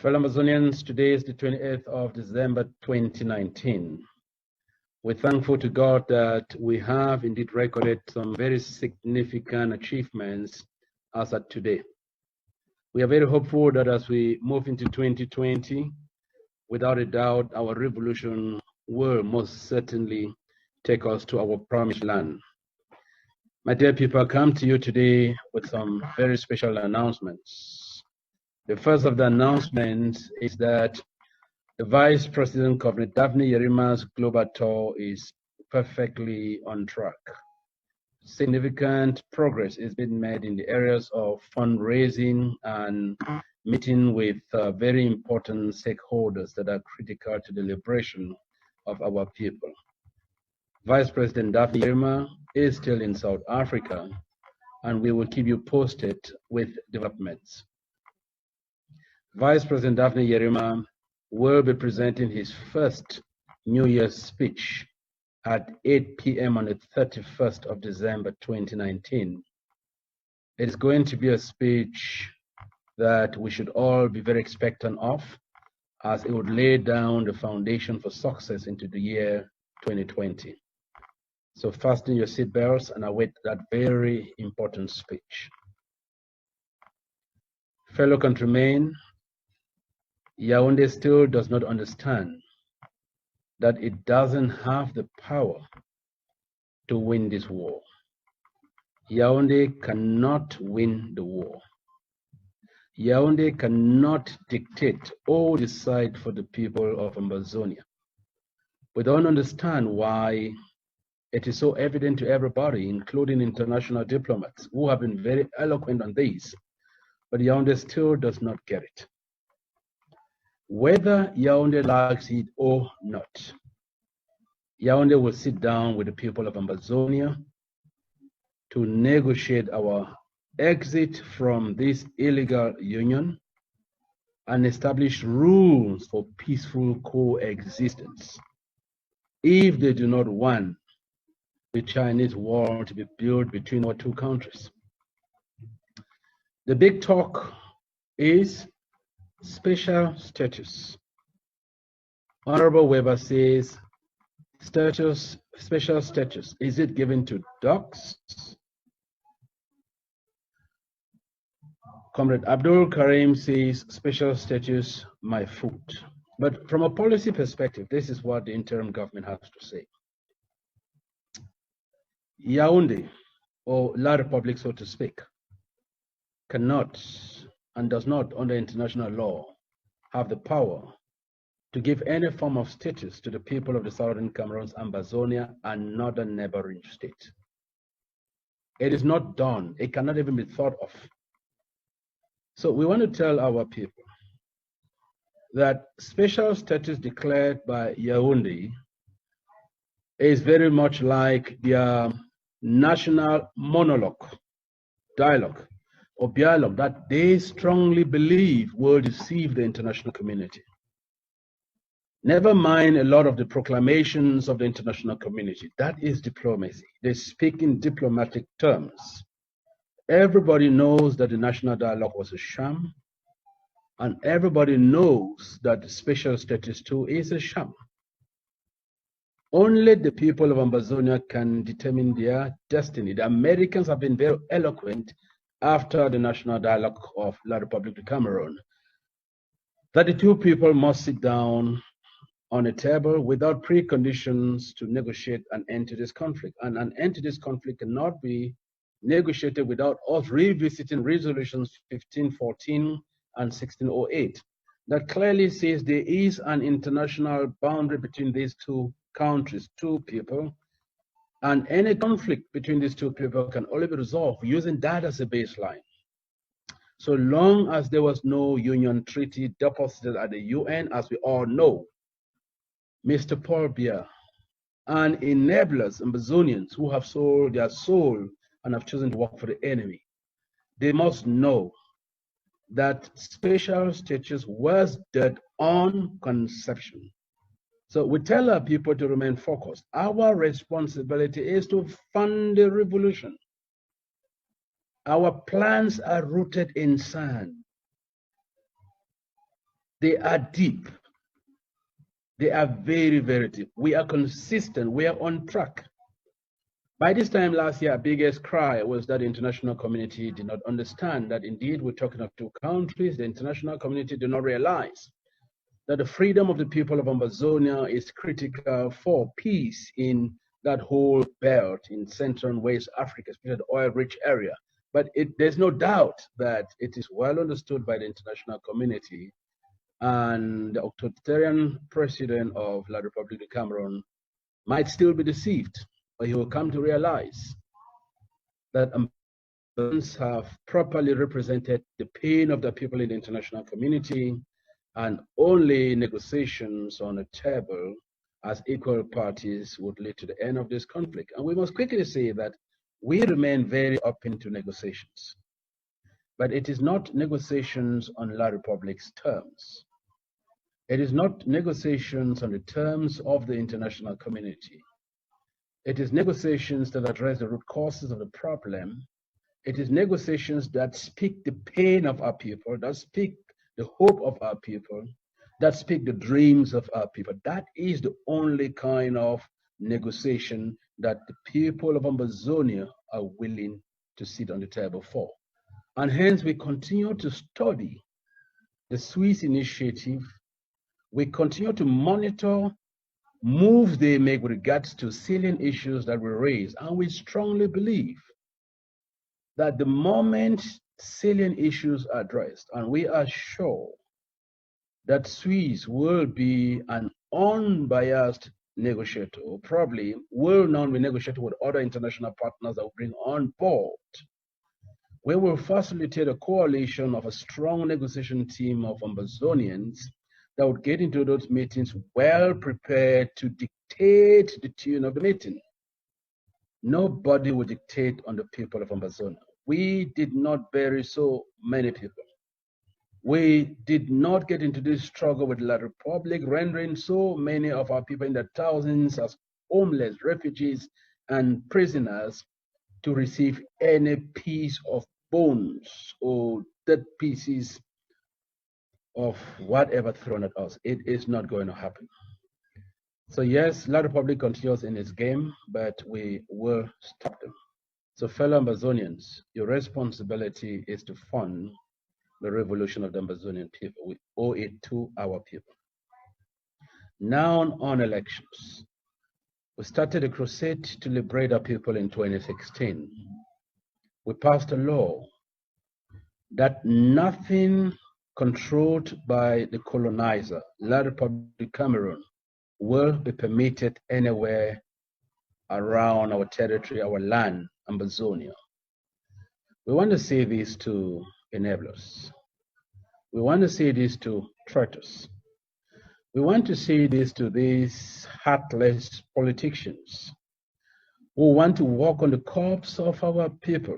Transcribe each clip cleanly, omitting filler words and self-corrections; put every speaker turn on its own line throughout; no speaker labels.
Fellow Amazonians, today is the 28th of December 2019. We're thankful to God that we have indeed recorded some very significant achievements as at today. We are very hopeful that as we move into 2020, without a doubt, our revolution will most certainly take us to our promised land. My dear people, I come to you today with some very special announcements. The first of the announcements is that the Vice President Governor Dabney Yerima's global tour is perfectly on track. Significant progress is being made in the areas of fundraising and meeting with very important stakeholders that are critical to the liberation of our people. Vice President Dabney Yerima is still in South Africa, and we will keep you posted with developments. Vice President Dabney Yerima will be presenting his first New Year's speech at 8 p.m. on the 31st of December 2019. It is going to be a speech that we should all be very expectant of, as it would lay down the foundation for success into the year 2020. So fasten your seatbelts and await that very important speech. Fellow countrymen, Yaoundé still does not understand that it doesn't have the power to win this war. Yaoundé cannot win the war. Yaoundé cannot dictate or decide for the people of Amazonia. We don't understand why it is so evident to everybody, including international diplomats who have been very eloquent on this, but Yaoundé still does not get it. Whether Yaoundé likes it or not, Yaoundé will sit down with the people of Amazonia to negotiate our exit from this illegal union and establish rules for peaceful coexistence. If they do not want the Chinese wall to be built between our two countries. The big talk is special status. Honorable Weber says, special status, is it given to dogs? Comrade Abdul Karim says, special status, my food. But from a policy perspective, this is what the interim government has to say. Yaoundé, or La Republic, so to speak, cannot and does not, under international law, have the power to give any form of status to the people of the Southern Cameroons, Amazonia, and northern neighboring states. It is not done. It cannot even be thought of. So we want to tell our people that special status declared by Yaoundé is very much like their national dialogue that they strongly believe will deceive the international community. Never mind a lot of the proclamations of the international community. That is diplomacy. They speak in diplomatic terms. Everybody knows that the national dialogue was a sham, and everybody knows that the special status too is a sham. Only the people of Amazonia can determine their destiny. The Americans have been very eloquent after the national dialogue of La Republic of Cameroon, that the two people must sit down on a table without preconditions to negotiate an end to this conflict. And an end to this conflict cannot be negotiated without us revisiting resolutions 1514 and 1608. That clearly says there is an international boundary between these two countries, two people, and any conflict between these two people can only be resolved using that as a baseline. So long as there was no union treaty deposited at the UN, as we all know, Mr. Paul Biya and enablers, Amazonians who have sold their soul and have chosen to work for the enemy, they must know that special status was dead on conception. So we tell our people to remain focused. Our responsibility is to fund the revolution. Our plans are rooted in sand. They are deep. They are very, very deep. We are consistent. We are on track. By this time last year, our biggest cry was that the international community did not understand that indeed we're talking of two countries. The international community did not realize that the freedom of the people of Amazonia is critical for peace in that whole belt in Central and West Africa, especially the oil-rich area. But there's no doubt that it is well understood by the international community, and the authoritarian president of La République du Cameroon might still be deceived, but he will come to realize that Americans have properly represented the pain of the people in the international community, and only negotiations on a table as equal parties would lead to the end of this conflict. And we must quickly say that we remain very open to negotiations, but it is not negotiations on La Republic's terms. It is not negotiations on the terms of the international community. It is negotiations that address the root causes of the problem. It is negotiations that speak the pain of our people, that speak the hope of our people, that speak the dreams of our people. That is the only kind of negotiation that the people of Amazonia are willing to sit on the table for. And hence we continue to study the Swiss initiative. We continue to monitor moves they make with regards to salient issues that we raise. And we strongly believe that the moment salient issues are addressed, and we are sure that Swiss will be an unbiased negotiator, probably will not be negotiating with other international partners that will bring on board. We will facilitate a coalition of a strong negotiation team of Amazonians that would get into those meetings well prepared to dictate the tune of the meeting. Nobody will dictate on the people of Amazonia. We did not bury so many people. We did not get into this struggle with La Republic, rendering so many of our people in the thousands as homeless, refugees, and prisoners to receive any piece of bones or dead pieces of whatever thrown at us. It is not going to happen. So yes, La Republic continues in its game, but we will stop them. So fellow Amazonians, your responsibility is to fund the revolution of the Amazonian people. We owe it to our people. Now on elections. We started a crusade to liberate our people in 2016. We passed a law that nothing controlled by the colonizer, La République du Cameroon, will be permitted anywhere around our territory, our land, Amazonia. We want to say this to enablers. We want to say this to traitors. We want to say this to these heartless politicians who want to walk on the corpse of our people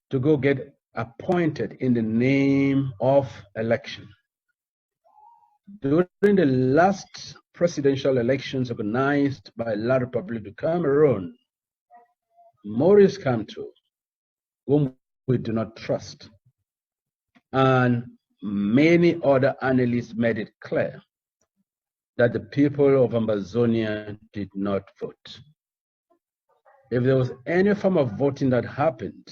to go get appointed in the name of election. During the last presidential elections organized by La République du Cameroon, Maurice Kamto, whom we do not trust, and many other analysts made it clear that the people of Amazonia did not vote. If there was any form of voting that happened,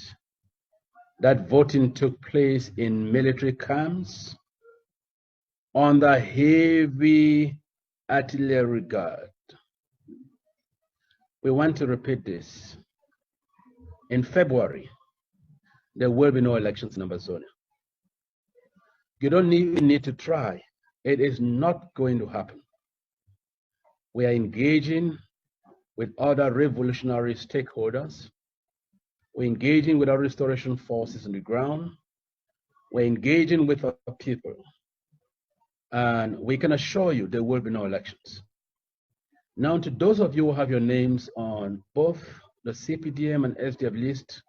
that voting took place in military camps under heavy artillery guard. We want to repeat this. In February, there will be no elections in Amazonia. You don't even need to try. It is not going to happen. We are engaging with other revolutionary stakeholders. We're engaging with our restoration forces on the ground. We're engaging with our people. And we can assure you there will be no elections. Now, to those of you who have your names on both the CPDM and SDF list,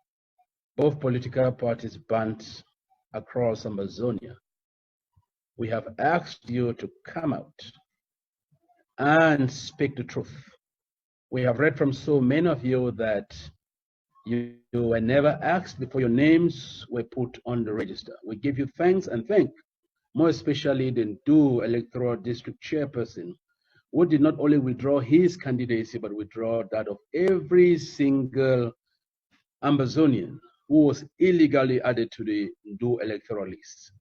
both political parties banned across Amazonia, we have asked you to come out and speak the truth. We have read from so many of you that you were never asked before your names were put on the register. We give you thanks and thank more especially the Ndu electoral district chairperson, who did not only withdraw his candidacy, but withdraw that of every single Ambazonian who was illegally added to the Ndu electoral list.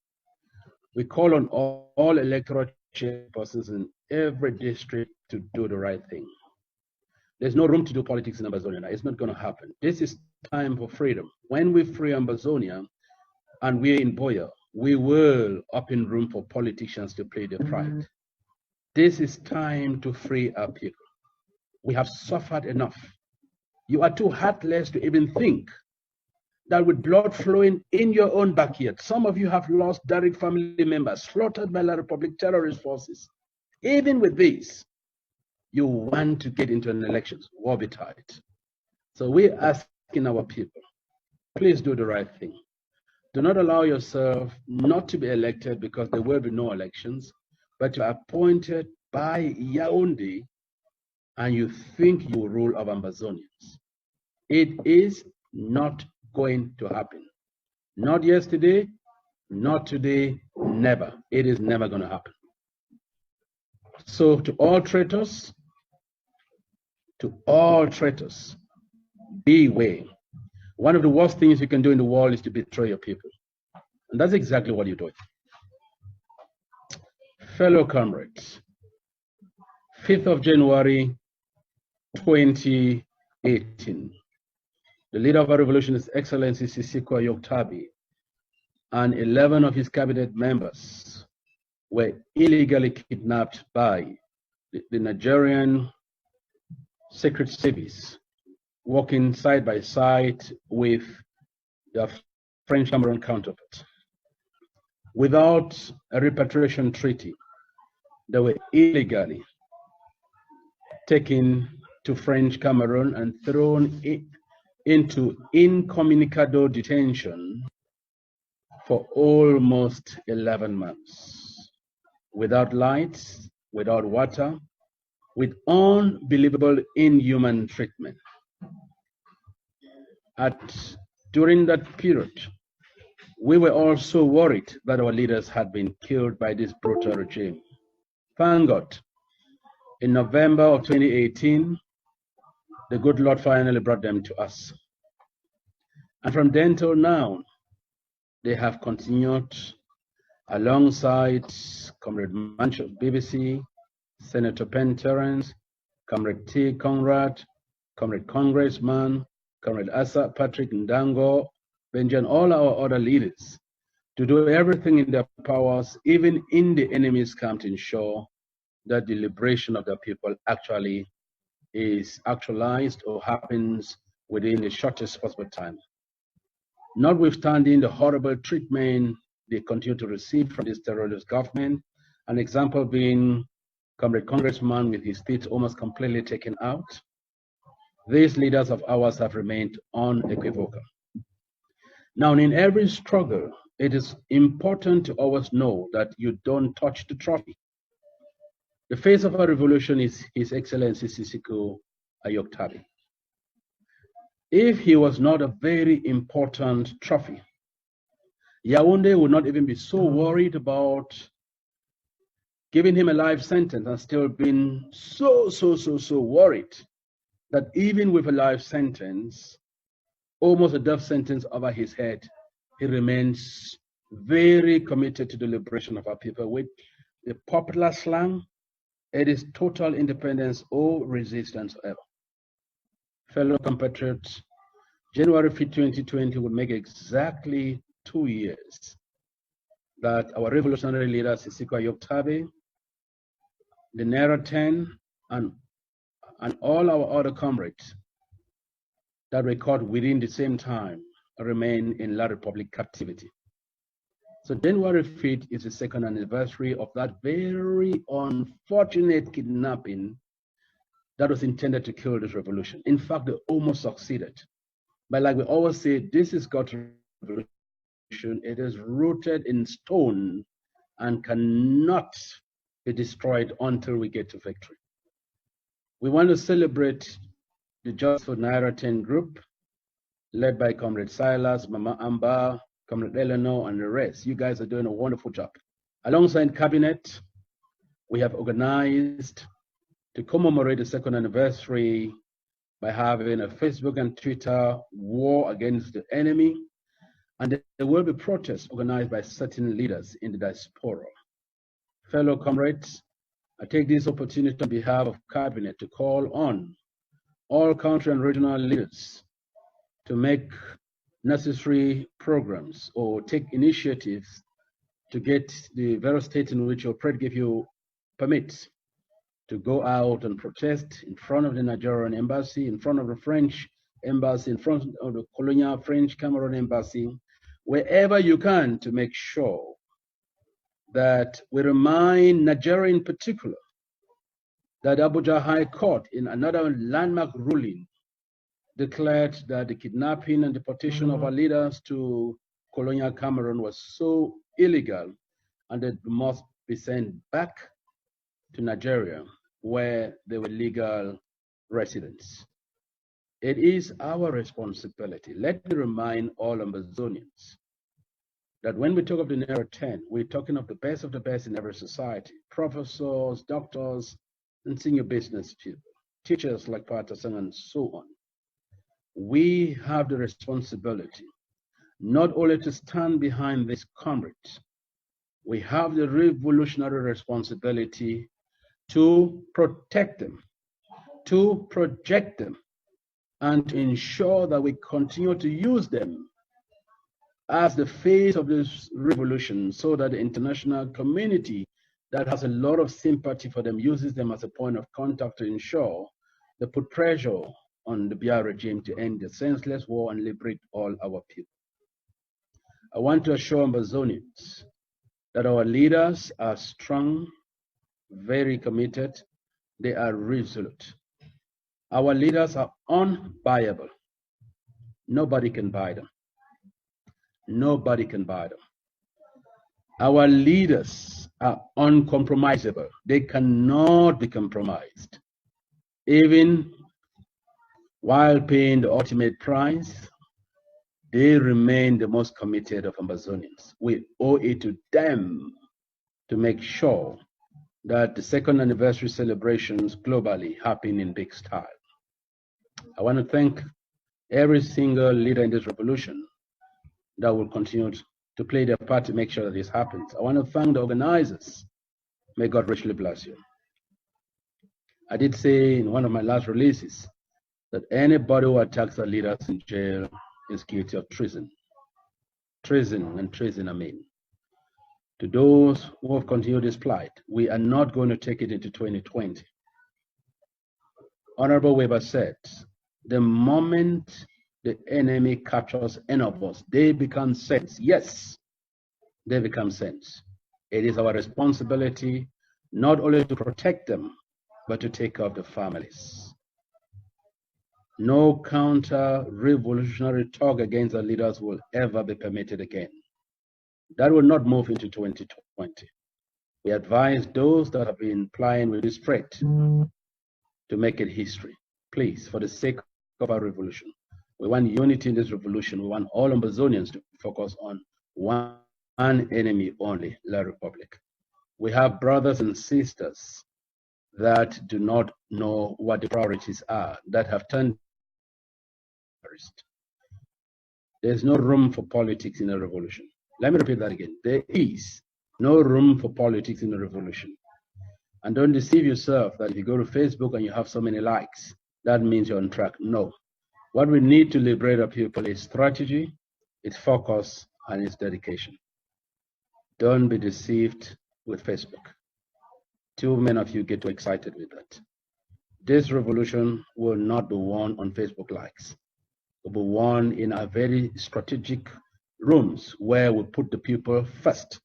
We call on all electoral chairpersons in every district to do the right thing. There's no room to do politics in Ambazonia. It's not going to happen. This is time for freedom. When we free Ambazonia and we're in Boya, we will open room for politicians to play their pride. This is time to free our people. We have suffered enough. You are too heartless to even think that with blood flowing in your own backyard, some of you have lost direct family members slaughtered by the Republic terrorist forces. Even with this, you want to get into an election, woe betide. So we're asking our people, please do the right thing. Do not allow yourself not to be elected because there will be no elections, but you're appointed by Yaoundé and you think you will rule over Ambazonians. It is not going to happen. Not yesterday, not today, never. It is never going to happen. So to all traitors, beware. One of the worst things you can do in the world is to betray your people. And that's exactly what you're doing. Fellow comrades, 5th of January, 2018, the leader of our revolution, His Excellency Sisiko Yoktabi, and 11 of his cabinet members were illegally kidnapped by the Nigerian Secret Service, working side by side with their French Cameroon counterpart. Without a repatriation treaty, they were illegally taken to French Cameroon and thrown into incommunicado detention for almost 11 months, without lights, without water, with unbelievable inhuman treatment. During that period, we were also worried that our leaders had been killed by this brutal regime. Thank God, in November of 2018, the good Lord finally brought them to us. And from then till now, they have continued alongside Comrade Manch of BBC, Senator Penn Terrence, Comrade T. Conrad, Comrade Congressman, Comrade Asa Patrick Ndango, Benji, and all our other leaders to do everything in their powers, even in the enemy's camp, to ensure that the liberation of the people actually is actualized or happens within the shortest possible time. Notwithstanding the horrible treatment they continue to receive from this terrorist government, an example being Comrade Congressman with his teeth almost completely taken out, these leaders of ours have remained unequivocal. Now, in every struggle, it is important to always know that you don't touch the trophy. The face of our revolution is His Excellency Sisiko Ayoktabi. If he was not a very important trophy, Yaoundé would not even be so worried about giving him a life sentence and still being so worried that even with a life sentence, almost a death sentence over his head, he remains very committed to the liberation of our people. With the popular slang, it is total independence or resistance ever. Fellow compatriots, January 5, 2020 will make exactly 2 years that our revolutionary leader, Sisiko Ayoktabi, the Naira 10, and all our other comrades that record within the same time remain in La Republic captivity. So January 5th is the second anniversary of that very unfortunate kidnapping that was intended to kill this revolution. In fact, they almost succeeded. But like we always say, this is God's revolution. It is rooted in stone and cannot be destroyed until we get to victory. We want to celebrate the Just for Naira 10 group, led by Comrade Silas, Mama Amba, Comrade Eleanor, and the rest. You guys are doing a wonderful job. Alongside Cabinet, we have organized to commemorate the second anniversary by having a Facebook and Twitter war against the enemy, and there will be protests organized by certain leaders in the diaspora. Fellow comrades, I take this opportunity on behalf of Cabinet to call on all country and regional leaders to make necessary programs or take initiatives to get the various states in which your pred give you permits to go out and protest in front of the Nigerian embassy, in front of the French embassy, in front of the colonial French Cameroon embassy, wherever you can, to make sure that we remind Nigeria in particular that Abuja High Court in another landmark ruling declared that the kidnapping and deportation of our leaders to colonial Cameroon was so illegal and they must be sent back to Nigeria where they were legal residents. It is our responsibility. Let me remind all Amazonians that when we talk of the Nero 10, we're talking of the best in every society, professors, doctors, and senior business people, teachers like Patterson and so on. We have the responsibility not only to stand behind these comrades, we have the revolutionary responsibility to protect them, to project them, and to ensure that we continue to use them as the face of this revolution so that the international community that has a lot of sympathy for them uses them as a point of contact to ensure they put pressure on the BR regime to end the senseless war and liberate all our people. I want to assure Amazonians that our leaders are strong, very committed, they are resolute. Our leaders are unbuyable. Nobody can buy them. Nobody can buy them. Our leaders are uncompromisable. They cannot be compromised. Even while paying the ultimate price, they remain the most committed of Amazonians. We owe it to them to make sure that the second anniversary celebrations globally happen in big style. I want to thank every single leader in this revolution that will continue to play their part to make sure that this happens. I want to thank the organizers. May God richly bless you. I did say in one of my last releases that anybody who attacks our leaders in jail is guilty of treason. Treason and treason, I mean. To those who have continued this plight, we are not going to take it into 2020. Honorable Weber said, the moment the enemy captures any of us, they become saints. Yes, they become saints. It is our responsibility not only to protect them, but to take care of the families. No counter-revolutionary talk against our leaders will ever be permitted again. That will not move into 2020. We advise those that have been plying with this threat to make it history. Please, for the sake of our revolution, we want unity in this revolution. We want all Amazonians to focus on one enemy only, La Republic. We have brothers and sisters that do not know what the priorities are, that have turned first. There's no room for politics in a revolution. Let me repeat that again. There is no room for politics in a revolution. And don't deceive yourself that if you go to Facebook and you have so many likes, that means you're on track. No. What we need to liberate our people is strategy, its focus, and its dedication. Don't be deceived with Facebook. Too many of you get too excited with that. This revolution will not be won on Facebook likes. It will be won in our very strategic rooms where we put the people first.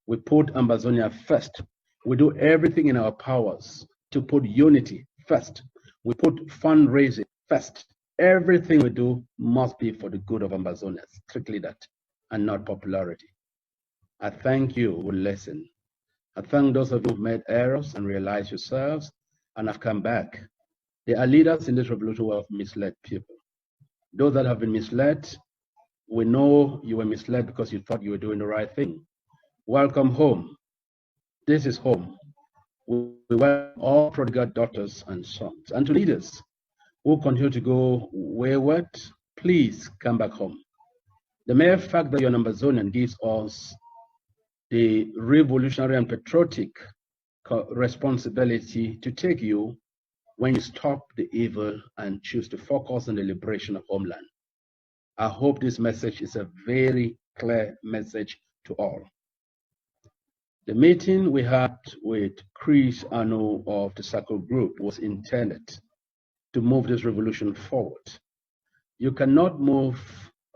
We put Amazonia first. We do everything in our powers to put unity first. We put fundraising first. Everything we do must be for the good of Amazonia, strictly that, and not popularity. I thank you who listen. I thank those of you who've made errors and realized yourselves and have come back. There are leaders in this revolution who have misled people. Those that have been misled, we know you were misled because you thought you were doing the right thing. Welcome home. This is home. We welcome all prodigal daughters and sons. And to leaders who continue to go wayward, please come back home. The mere fact that you're an Ambazonian gives us the revolutionary and patriotic responsibility to take you when you stop the evil and choose to focus on the liberation of homeland. I hope this message is a very clear message to all. The meeting we had with Chris Arno of the Circle Group was intended to move this revolution forward. You cannot move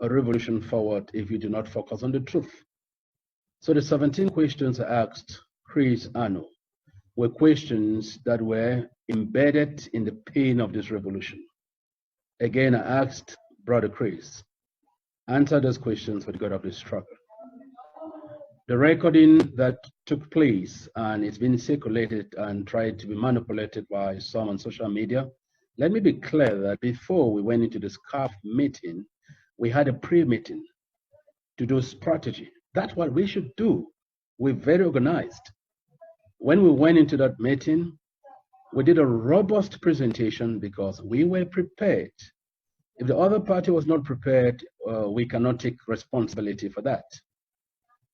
a revolution forward if you do not focus on the truth. So the 17 questions I asked Chris Arno were questions that were embedded in the pain of this revolution. Again, I asked Brother Chris, answer those questions for the God of this struggle. The recording that took place, and it's been circulated and tried to be manipulated by some on social media. Let me be clear that before we went into the SCAF meeting, we had a pre-meeting to do strategy. That's what we should do. We're very organized. When we went into that meeting, we did a robust presentation because we were prepared. If the other party was not prepared, we cannot take responsibility for that.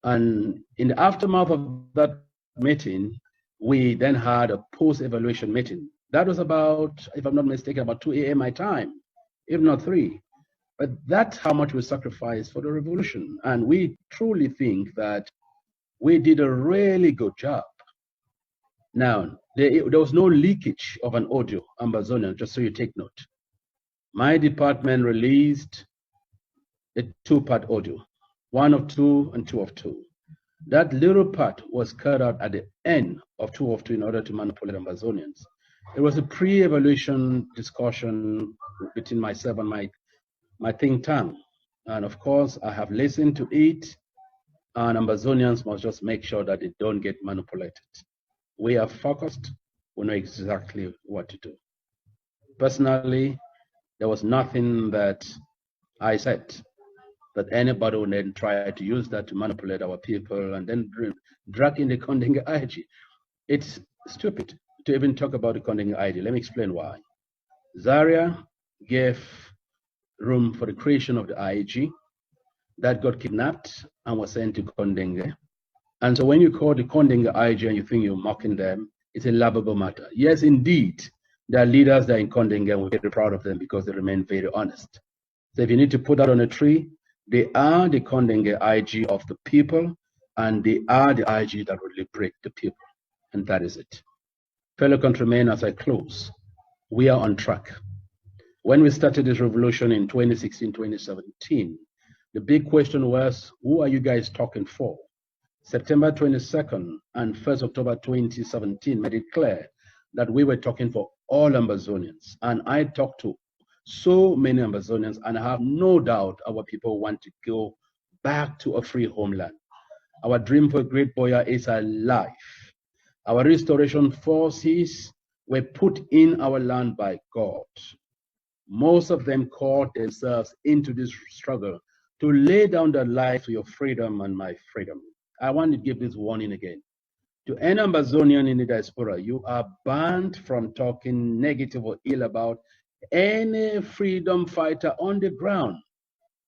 And in the aftermath of that meeting, we then had a post-evaluation meeting. That was about, if I'm not mistaken, about 2 a.m. my time, if not 3. But that's how much we sacrificed for the revolution. And we truly think that we did a really good job. Now, there was no leakage of an audio, Ambazonian, just so you take note. My department released a 2-part audio, 1 of 2 and 2 of 2. That little part was cut out at the end of 2 of 2 in order to manipulate Ambazonians. It was a pre-evaluation discussion between myself and my think tank. And of course, I have listened to it, and Ambazonians must just make sure that they don't get manipulated. We are focused, we know exactly what to do. Personally, there was nothing that I said that anybody would then try to use that to manipulate our people and then drag in the Kondinga IG. It's stupid to even talk about the Kondinga IG. Let me explain why. Zaria gave room for the creation of the IG that got kidnapped and was sent to Kondinga. And so when you call the Kondinga IG and you think you're mocking them, it's a laughable matter. Yes, indeed, there are leaders that are in Kondinga, and we're very proud of them because they remain very honest. So if you need to put that on a tree, they are the Kondinga IG of the people, and they are the IG that will liberate the people. And that is it. Fellow countrymen, as I close, we are on track. When we started this revolution in 2016, 2017, the big question was, who are you guys talking for? September 22nd and 1st October 2017 made it clear that we were talking for all Ambazonians. And I talked to so many Ambazonians, and I have no doubt our people want to go back to a free homeland. Our dream for Great Boya is alive. Our restoration forces were put in our land by God. Most of them called themselves into this struggle to lay down their life for your freedom and my freedom. I want to give this warning again. To any Ambazonian in the diaspora, you are banned from talking negative or ill about any freedom fighter on the ground,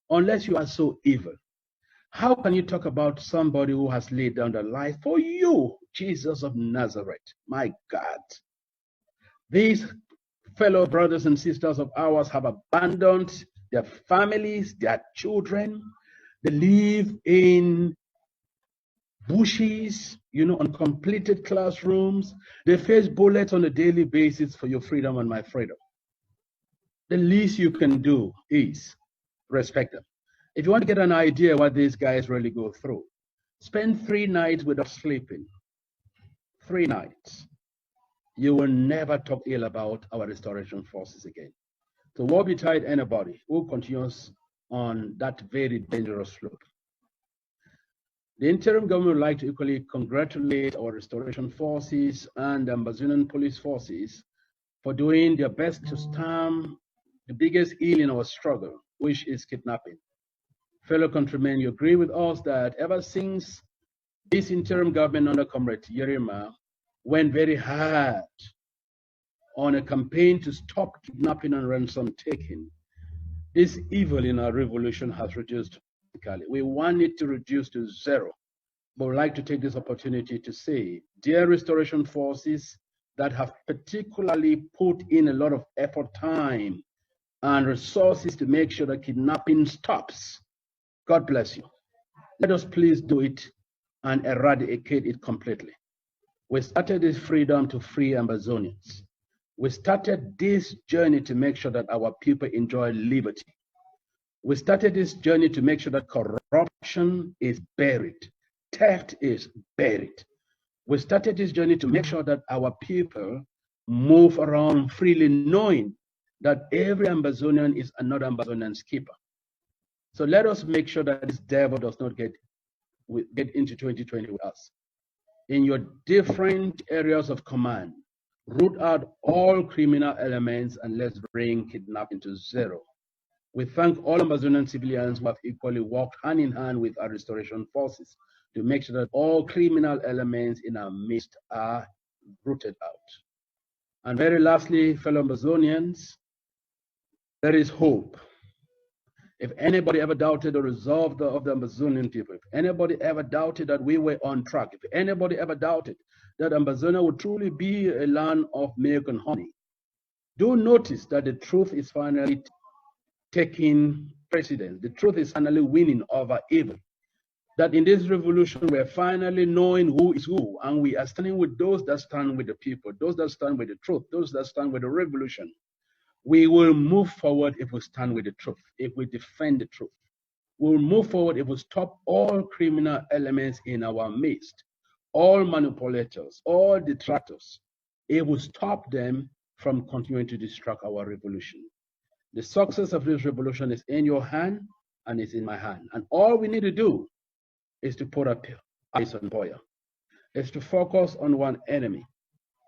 unless you are so evil. How can you talk about somebody who has laid down their life for you, Jesus of Nazareth? My God. These fellow brothers and sisters of ours have abandoned their families, their children. They live in bushes, uncompleted classrooms. They face bullets on a daily basis for your freedom and my freedom. The least you can do is respect them. If you want to get an idea what these guys really go through, spend 3 nights without sleeping. 3 nights. You will never talk ill about our restoration forces again. So woe betide anybody who continues on that very dangerous slope. The interim government would like to equally congratulate our restoration forces and Ambazonian police forces for doing their best to stem the biggest ill in our struggle, which is kidnapping. Fellow countrymen, you agree with us that ever since This interim government under Comrade Yerima went very hard on a campaign to stop kidnapping and ransom taking. This evil in our revolution has reduced drastically. We want it to reduce to zero. But we'd like to take this opportunity to say, dear restoration forces that have particularly put in a lot of effort, time, and resources to make sure that kidnapping stops, God bless you. Let us please do it and eradicate it completely. We started this freedom to free Amazonians. We started this journey to make sure that our people enjoy liberty. We started this journey to make sure that corruption is buried, theft is buried. We started this journey to make sure that our people move around freely, knowing that every Amazonian is another Amazonian's keeper. So let us make sure that this devil does not get into 2020 with us. In your different areas of command, root out all criminal elements and let's bring kidnapping to zero. We thank all Amazonian civilians who have equally worked hand in hand with our restoration forces to make sure that all criminal elements in our midst are rooted out. And very lastly, fellow Amazonians, there is hope. If anybody ever doubted the resolve of the Amazonian people, if anybody ever doubted that we were on track, if anybody ever doubted that Amazonia would truly be a land of milk and honey, do notice that the truth is finally taking precedence. The truth is finally winning over evil. That in this revolution, we're finally knowing who is who, and we are standing with those that stand with the people, those that stand with the truth, those that stand with the revolution. We will move forward if we stand with the truth, if we defend the truth. We'll move forward if we stop all criminal elements in our midst, all manipulators, all detractors. It will stop them from continuing to distract our revolution. The success of this revolution is in your hand and it's in my hand. And all we need to do is to put our eyes on fire. It's to focus on one enemy.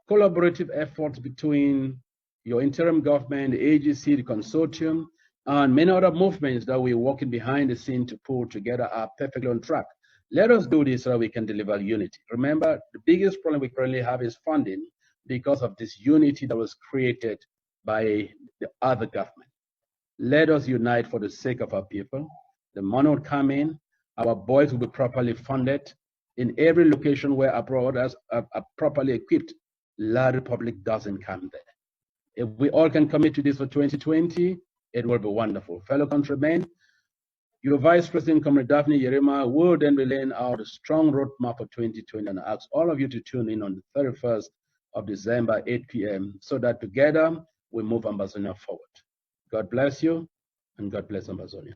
Collaborative efforts between your interim government, the AGC, the consortium, and many other movements that we're working behind the scene to pull together are perfectly on track. Let us do this so that we can deliver unity. Remember, the biggest problem we currently have is funding because of this unity that was created by the other government. Let us unite for the sake of our people. The money will come in. Our boys will be properly funded. In every location where our brothers are properly equipped, La Republic doesn't come there. If we all can commit to this for 2020, it will be wonderful. Fellow countrymen, your Vice President, Comrade Dabney Yerima, will then be laying out a strong roadmap for 2020, and I ask all of you to tune in on the 31st of December, 8 p.m., so that together we move Amazonia forward. God bless you, and God bless Amazonia.